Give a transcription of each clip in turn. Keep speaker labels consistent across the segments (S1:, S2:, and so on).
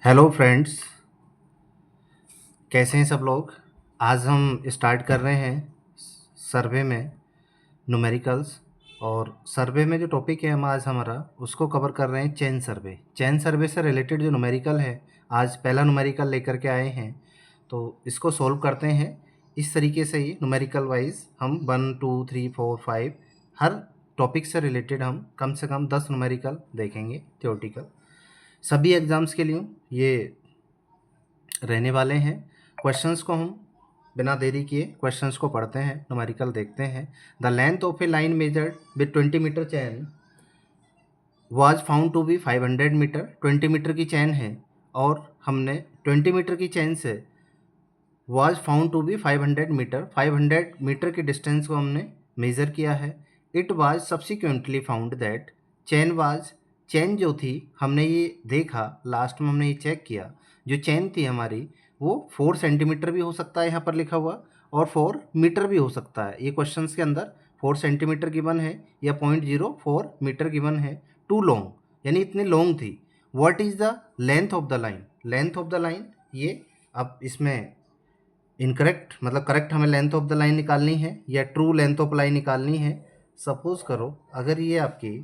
S1: Hello friends, कैसे हैं सब लोग। आज हम स्टार्ट कर रहे हैं सर्वे में न्यूमेरिकल्स। और सर्वे में जो टॉपिक है हम आज हमारा उसको कवर कर रहे हैं चेन सर्वे। चेन सर्वे से रिलेटेड जो न्यूमेरिकल है, आज पहला न्यूमेरिकल लेकर के आए हैं, तो इसको सॉल्व करते हैं। इस तरीके से ही न्यूमेरिकल वाइज हम 1 2 3 4 5 हर टॉपिक से रिलेटेड हम कम से कम 10 न्यूमेरिकल देखेंगे थ्योरेटिकल। सभी एग्ज़ाम्स के लिए ये रहने वाले हैं। क्वेश्चंस को हम बिना देरी किए क्वेश्चंस को पढ़ते हैं, न्यूमेरिकल देखते हैं। The length of a line measured with 20 metre chain was found to be 500 metre. 20 metre की चैन है और हमने 20 मीटर की चैन से was found to be 500 metre, 500 metre के डिस्टेंस को हमने मेज़र किया है। It was subsequently found that chain जो थी, हमने ये देखा, लास्ट में हमने ये चेक किया, जो चैन थी हमारी वो 4 सेंटीमीटर भी हो सकता है यहाँ पर लिखा हुआ, और 4 मीटर भी हो सकता है। ये क्वेश्चन के अंदर 4 सेंटीमीटर गिवन है या 0.04 मीटर गिवन है। टू लॉन्ग यानी इतनी लॉन्ग थी। What is the length of the line? Length of the line, ये अब इसमें इनकरेक्ट मतलब करेक्ट हमें लेंथ ऑफ द लाइन निकालनी है या ट्रू लेंथ ऑफ लाइन निकालनी है। सपोज करो अगर ये आपकी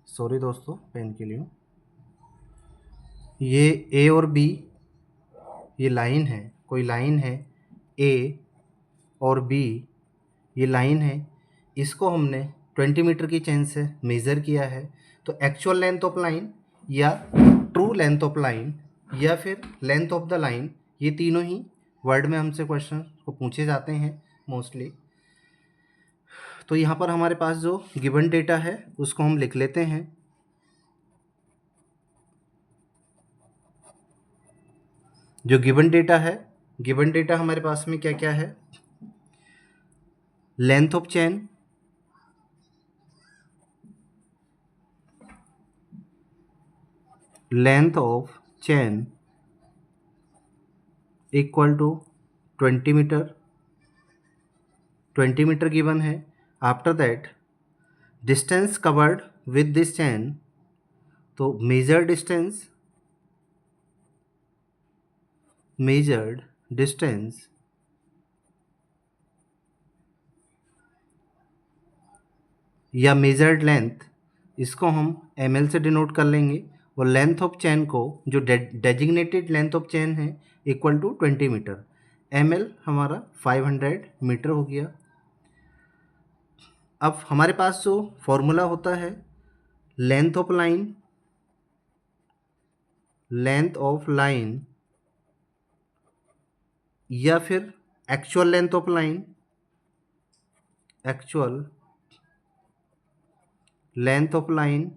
S1: सॉरी दोस्तों पेन के लिए, ये ए और बी ये लाइन है, कोई लाइन है ए और बी, ये लाइन है, इसको हमने 20 मीटर की चेन से मेज़र किया है। तो एक्चुअल लेंथ ऑफ लाइन या ट्रू लेंथ ऑफ लाइन या फिर लेंथ ऑफ द लाइन, ये तीनों ही वर्ड में हमसे क्वेश्चन को पूछे जाते हैं मोस्टली। तो यहाँ पर हमारे पास जो गिवन डेटा है उसको हम लिख लेते हैं। जो गिवन डेटा है, गिवन डेटा हमारे पास में क्या क्या है? Length of chain, length of chain equal to 20 metre, 20 metre given है। After that distance covered with this chain, तो मेजर्ड डिस्टेंस या मेजर्ड लेंथ, इसको हम ml से डिनोट कर लेंगे। और लेंथ ऑफ चेन को, जो डेजिग्नेटेड लेंथ ऑफ चेन है, इक्वल टू 20 मीटर। ml हमारा 500 मीटर हो गया। अब हमारे पास जो फॉर्मूला होता है लेंथ ऑफ लाइन या फिर actual length of line, actual length of line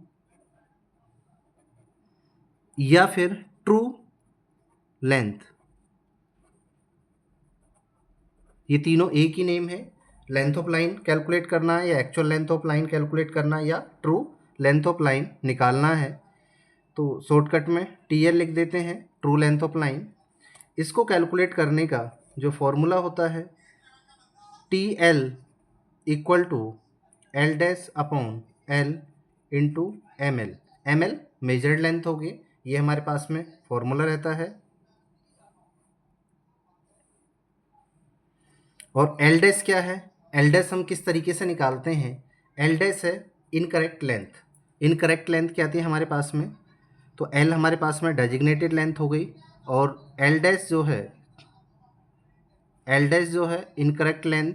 S1: या फिर ट्रू लेंथ, ये तीनों एक ही नेम है। लेंथ ऑफ लाइन कैलकुलेट करना है या actual length of line calculate करना है या ट्रू लेंथ ऑफ लाइन निकालना है, तो शॉर्टकट में TL लिख देते हैं, ट्रू लेंथ ऑफ लाइन। इसको कैलकुलेट करने का जो फॉर्मूला होता है TL equal to L dash upon L into ML। ML measured length होगी, ये हमारे पास में फॉर्मूला रहता है। और L डैश क्या है? L डैश हम किस तरीके से निकालते हैं? L डैश है इनकरेक्ट लेंथ। इनकरेक्ट लेंथ क्या आती है हमारे पास में? तो L हमारे पास में डेजिग्नेटेड लेंथ हो गई, और L डैश जो है इनकरेक्ट लेंथ,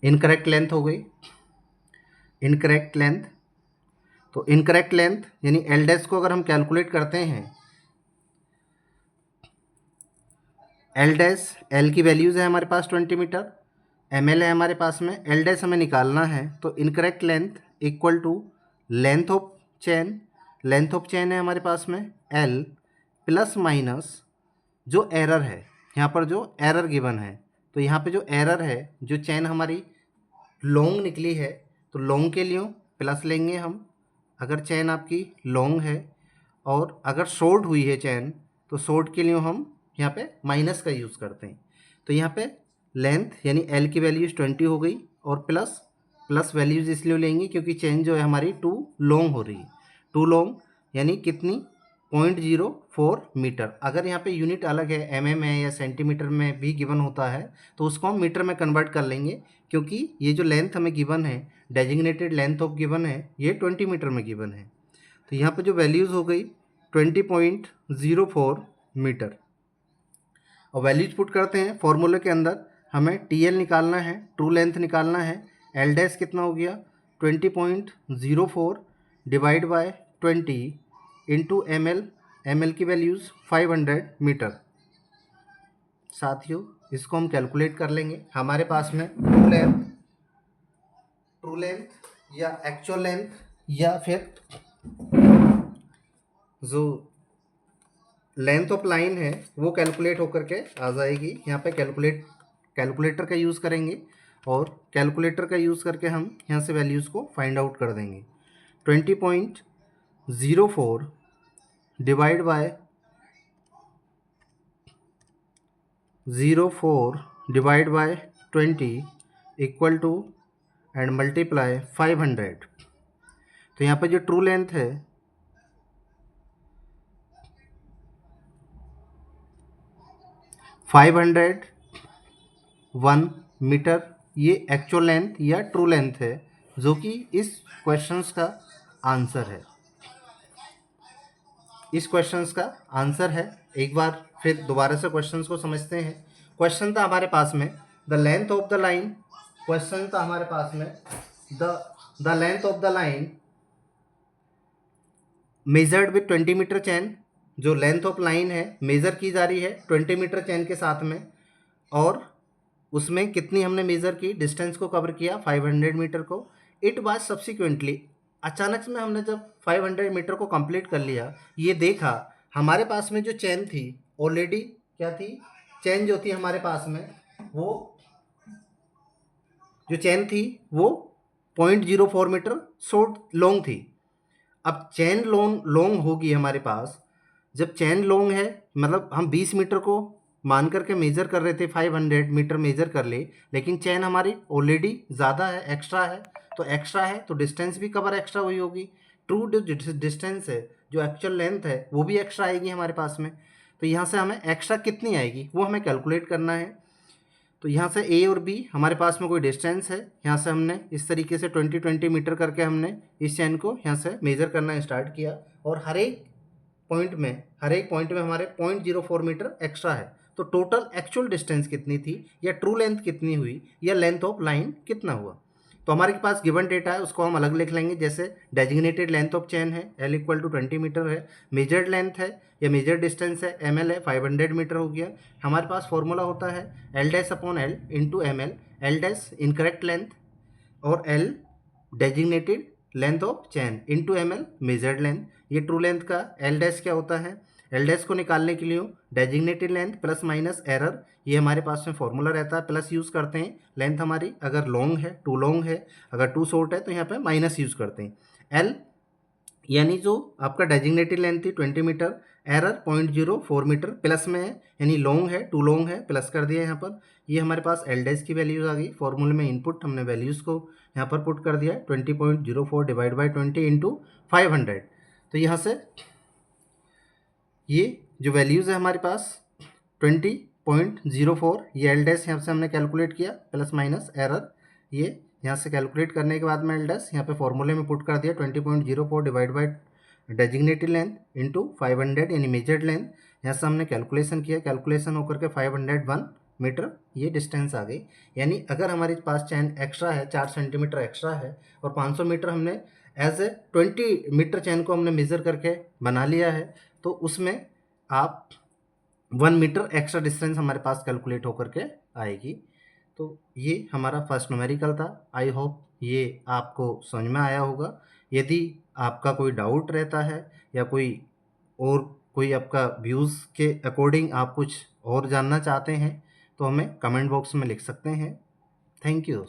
S1: इनकरेक्ट लेंथ हो गई, इनकरेक्ट लेंथ। तो इनकरेक्ट लेंथ यानी L डैश को अगर हम कैलकुलेट करते हैं, L डैश, L की वैल्यूज़ है हमारे पास 20 मीटर, ML है हमारे पास में, L डैश हमें निकालना है। तो incorrect length equal to length of chain, length of chain है हमारे पास में L प्लस माइनस जो एरर है, यहाँ पर जो एरर गिवन है, तो यहाँ पे जो एरर है, जो चेन हमारी लॉन्ग निकली है तो लॉन्ग के लिए प्लस लेंगे हम, अगर चैन आपकी लॉन्ग है, और अगर शॉर्ट हुई है चैन तो शॉर्ट के लिए हम यहाँ पे माइनस का यूज़ करते हैं। तो यहाँ पे लेंथ यानी एल की वैल्यूज़ 20 हो गई, और प्लस प्लस वैल्यूज़ इसलिए लेंगे क्योंकि चैन जो है हमारी टू लॉन्ग हो रही है। टू लॉन्ग यानी कितनी, 0.04 मीटर। अगर यहाँ पे यूनिट अलग है, एमएम है या सेंटीमीटर में भी गिवन होता है तो उसको हम मीटर में कन्वर्ट कर लेंगे, क्योंकि ये जो लेंथ हमें गिवन है, डेजिग्नेटेड लेंथ ऑफ गिवन है, ये 20 मीटर में गिवन है। तो यहाँ पे जो वैल्यूज़ हो गई 20.04 मीटर। और वैल्यूज पुट करते हैं फॉर्मूले के अंदर, हमें टी एल निकालना है, ट्रू लेंथ निकालना है। एल डैश कितना हो गया, 20.04 divide by 20 into M L की वैल्यूज़ 500 मीटर। साथियों इसको हम कैलकुलेट कर लेंगे। हमारे पास में ट्रू लेंथ या एक्चुअल लेंथ या फिर जो लेंथ ऑफ लाइन है वो कैलकुलेट होकर के आ जाएगी। यहाँ पे कैलकुलेटर का यूज़ करेंगे, और कैलकुलेटर का यूज़ करके हम यहाँ से वैल्यूज़ को फाइंड आउट कर देंगे। 20.04 divide by 20 equal to and multiply 500। तो यहाँ पे जो ट्रू लेंथ है 501 मीटर, ये एक्चुअल लेंथ या ट्रू लेंथ है, जो कि इस क्वेश्चंस का आंसर है। इस क्वेश्चंस का आंसर है। एक बार फिर दोबारा से क्वेश्चंस को समझते हैं। क्वेश्चन था हमारे पास में the length of the line, question था हमारे पास में the length of the line measured with 20 metre chain. जो लेंथ ऑफ लाइन है मेज़र की जा रही है 20 मीटर चैन के साथ में, और उसमें कितनी हमने मेज़र की, डिस्टेंस को कवर किया 500 मीटर को। इट वाज सब्सिक्वेंटली, अचानक से हमने जब 500 मीटर को कंप्लीट कर लिया, ये देखा हमारे पास में जो चैन थी ऑलरेडी क्या थी, चैन जो थी हमारे पास में वो जो चैन थी वो 0.04 मीटर शॉर्ट लॉन्ग थी। अब चैन लॉन्ग होगी हमारे पास, जब चैन लॉन्ग है मतलब हम 20 मीटर को मान करके मेज़र कर रहे थे, 500 मीटर मेज़र कर ले, लेकिन चैन हमारी ऑलरेडी ज़्यादा है, एक्स्ट्रा है तो डिस्टेंस भी कवर एक्स्ट्रा हुई होगी। ट्रू जो डिस्टेंस है, जो एक्चुअल लेंथ है वो भी एक्स्ट्रा आएगी हमारे पास में। तो यहाँ से हमें एक्स्ट्रा कितनी आएगी वो हमें कैलकुलेट करना है। तो यहाँ से ए और बी हमारे पास में कोई डिस्टेंस है, यहाँ से हमने इस तरीके से 20 मीटर करके हमने इस चैन को यहाँ से मेज़र करना स्टार्ट किया, और हर एक पॉइंट में हमारे 0.04 मीटर एक्स्ट्रा है। तो टोटल एक्चुअल डिस्टेंस कितनी थी, या ट्रू लेंथ कितनी हुई, या लेंथ ऑफ लाइन कितना हुआ। तो हमारे पास गिवन डेटा है, उसको हम अलग लिख लेंगे। जैसे डेजिग्नेटेड लेंथ ऑफ चैन है एल इक्वल टू 20 मीटर है, मेजर्ड लेंथ है या मेजर्ड डिस्टेंस है एम एल है 500 मीटर हो गया। हमारे पास फॉर्मूला होता है L dash upon L into M L dash incorrect length और L designated length of chain into M L measured length. ये ट्रू लेंथ का एल डैश क्या होता है, एल डैश को निकालने के लिए designated length plus minus error, ये हमारे पास में फॉर्मूला रहता है, प्लस यूज़ करते हैं। लेंथ हमारी अगर लॉन्ग है, टू लॉन्ग है, अगर टू शॉर्ट है तो यहाँ पे माइनस यूज़ करते हैं। एल यानी जो आपका डेजिग्नेटेड लेंथ थी 20 मीटर, एरर 0.04 मीटर प्लस में है, यानी लॉन्ग है, टू लॉन्ग है, प्लस कर दिया यहाँ पर। ये हमारे पास एल डैश की वैल्यूज़ आ गई, फॉर्मूले में इनपुट हमने वैल्यूज़ को यहाँ पर पुट कर दिया 20.04 डिवाइड बाई 20 इंटू 500। तो यहाँ से ये जो वैल्यूज़ है हमारे पास 20.04, ये एल डैश यहाँ से हमने कैलकुलेट किया, प्लस माइनस एरर, ये यहाँ से कैलकुलेट करने के बाद में एल डैश यहाँ पे फॉर्मूले में पुट कर दिया 20.04 divide by designated length into 500 यानी मेजर्ड लेंथ। यहाँ से हमने कैलकुलेशन किया, कैलकुलेशन होकर के 501 मीटर ये डिस्टेंस आ गई। यानी अगर हमारे पास चैन एक्स्ट्रा है, 4 सेंटीमीटर एक्स्ट्रा है, और 500 मीटर हमने एज ए 20 मीटर चैन को हमने मेज़र करके बना लिया है, तो उसमें आप 1 मीटर एक्स्ट्रा डिस्टेंस हमारे पास कैलकुलेट होकर के आएगी। तो ये हमारा फर्स्ट न्यूमेरिकल था। आई होप ये आपको समझ में आया होगा। यदि आपका कोई डाउट रहता है या कोई आपका व्यूज़ के अकॉर्डिंग आप कुछ और जानना चाहते हैं तो हमें कमेंट बॉक्स में लिख सकते हैं। Thank you.